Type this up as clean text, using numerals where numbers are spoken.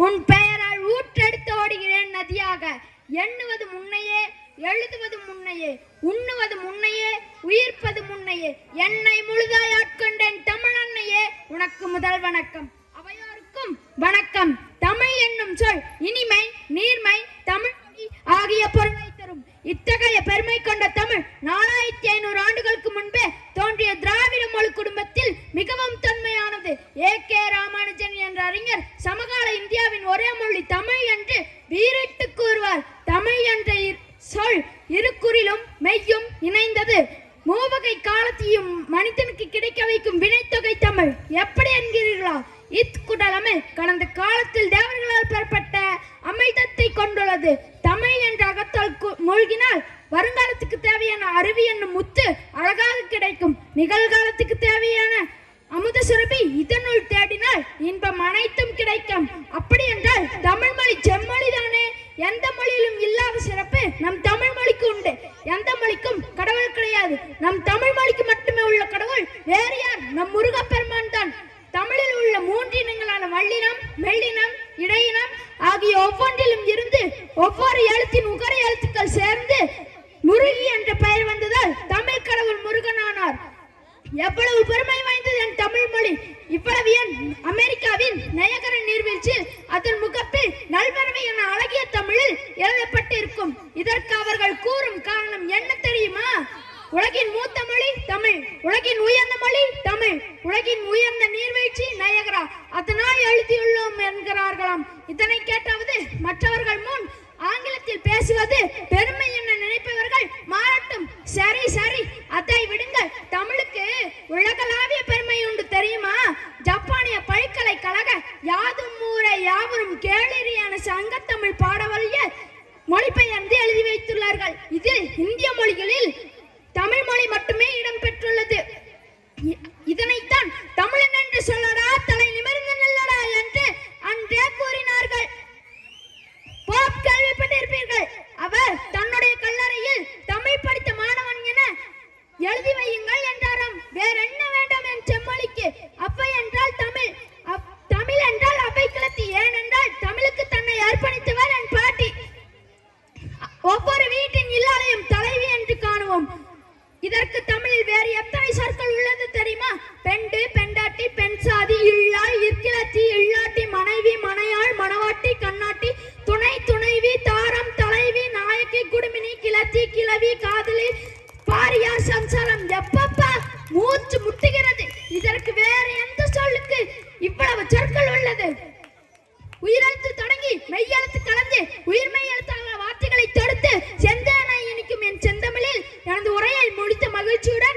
உன் பெயரால் ஊற்றெடுத்து ஓடுகிறேன் நதியாக. எண்ணுவது முன்னையே, எழுதுவது முன்னையே, உண்ணுவது முன்னையே, உயிர்ப்பது முன்னையே, என்னை முழுதாய் ஆட்கொண்டேன் தமிழ் அன்னையே, உனக்கு முதல் வணக்கம். அவையோருக்கும் வணக்கம். தமிழ் என்னும் சொல் இனிமை, நீர்மை, தமிழ் ஆகிய பொருளை தரும். இத்தகைய பெருமை கொண்ட தமிழ் 4500 ஆண்டுகளுக்கு முன்பே தோன்றிய திராவிட மொழி குடும்பத்தில் மிகவும் தொன்மையானது. கே ராமானுஜன் என்ற அறிஞர் சமகால இந்தியாவின் ஒரே மொழி தமிழ் என்று வீரிட்டு கூறுவார். தமிழ் என்ற சொல் இருக்குறிலும் மெய்யும் இணைந்தது. மூவகை காலத்தையும் மனிதனுக்கு கிடைக்க வைக்கும் வினைத்தொகை தமிழ். எப்படி என்கிறீர்களா? இக்குடலமை கடந்த காலத்தில் தேவர்களால் பெறப்பட்ட அமிழ்தத்தை கொண்டுள்ளது. தமிழ் என்ற அகத்தால் மூழ்கினால் வருங்காலத்துக்கு தேவையான அருவி என்னும் முத்து அழகாக கிடைக்கும். நிகழ்காலத்துக்கு தேவையான அமுத சுரபி இதனுள் தேடினால் இன்பம் அனைத்தும் கிடைக்கும். அப்படி என்றால் தமிழ் மொழி செம்மொழி தானே. எந்த மொழியிலும் இல்லாத சிறப்பு நம் தமிழ் மொழிக்கு உண்டு. எந்த மொழிக்கும் கடவுள் கிடையாது. நம் தமிழ் மொழிக்கு மட்டுமே உள்ள கடவுள் வேறு யார்? நம் முருகப்பெருமான் தான். தமிழில் உள்ள 3 இனங்களான வல்லினம், மெல்லினம், இடையினம் ஆகிய ஒவ்வொன்றிலும் இருந்து ஒவ்வொரு எழுத்தின் உகர எழுத்துக்கள் சேர்ந்து முருகி என்ற பெயர் வந்ததால் தமிழ் கடவுள் முருகனானார். எவ்வளவு பெருமை வாய்ந்தது என் தமிழ் மொழி! இவ்வளவு ஏன் அமெரிக்காவின் நயகர நீர்வீழ்ச்சியில் அதன் முகப்பில் நல்வரவை என அழகிய தமிழில் எழுதப்பட்டு இருக்கும். இதற்கு அவர்கள் கூறும் காரணம் என்ன தெரியுமா? உலகின் மூத்த மொழி தமிழ், உலகின் உயர்ந்த மொழி தமிழ், உலகின் உயர்ந்த நீர்வீழ்ச்சி நயகரா, அதனால் எழுதியுள்ளோம் என்கிறார்களாம். இதனை கேட்டாவது மற்றவர்கள் முன் ஆங்கிலத்தில் பேசுவது பெருமை என நினைப்பவர்கள் மாறட்டும். சரி சரி, அதை விடுங்கள். தமிழுக்கு உலகளாவிய பெருமை உண்டு தெரியுமா? ஜப்பானிய பல்கலைக்கழக யாதும் ஊரே யாவரும் கேளறியான சங்கத்தமிழ் பாடவழிய மொழிபெயர்ந்து எழுதி வைத்துள்ளார்கள். இதில் இந்திய மொழிகளில் தமிழ் மொழி மட்டுமே இடம் பெற்றுள்ளது. இதனைத்தான் தமிழன் என்று சொல்லடா, தலை நிமிர்ந்து நில்லடா என்று அன்றே கூறினார்கள். போப் கேள்விப்பட்டிருப்பீர்கள். அவர் தன்னுடைய கல்லறையில் தமிழ் படித்த மாணவன் என எழுதி வையுங்கள் என்றாராம். வேற என்ன வேண்டும் என் செம்மொழிக்கு? அவை என்றால் தமிழ், தமிழ் என்றால் அவை கிளத்தி. ஏனென்றால் தமிழுக்கு தன்னை அர்ப்பணித்தவர் என் பாட்டி. ஒவ்வொரு வீட்டின் இல்லாதையும் தலைவி என்று காணுவோம். இதற்கு தமிழில் வேறு எத்தனை சொற்கள் உள்ளது தெரியுமா? பெண்டு, பெண்டாட்டி, பெண் சாதி, இல்லாள், இற்கிளத்தி, இல்லாட்டி, மனைவி, மனையாள், மணவாட்டி, கண்ணாட்டி, துணை, துணைவி, தாரம், தலைவி, நாயக்கி, குடுமினி, கிளத்தி, கிளவி, காதலி, பாரியார், சம்சாரம். எப்பப்பா மூச்சு முட்டுகிறது! இதற்கு வேறு எந்த சொல்லுக்கு இவ்வளவு சொற்கள் உள்ளது? உயிரெழுத்து தொடங்கி மெய்யெழுத்து கலந்து உயிர்மெய் எழுத்தாக வார்த்தைகளை தொடுத்து செந்தேனை இனிக்கும் என் செந்தமிழில் எனது உரையை முடித்த மகிழ்ச்சியுடன்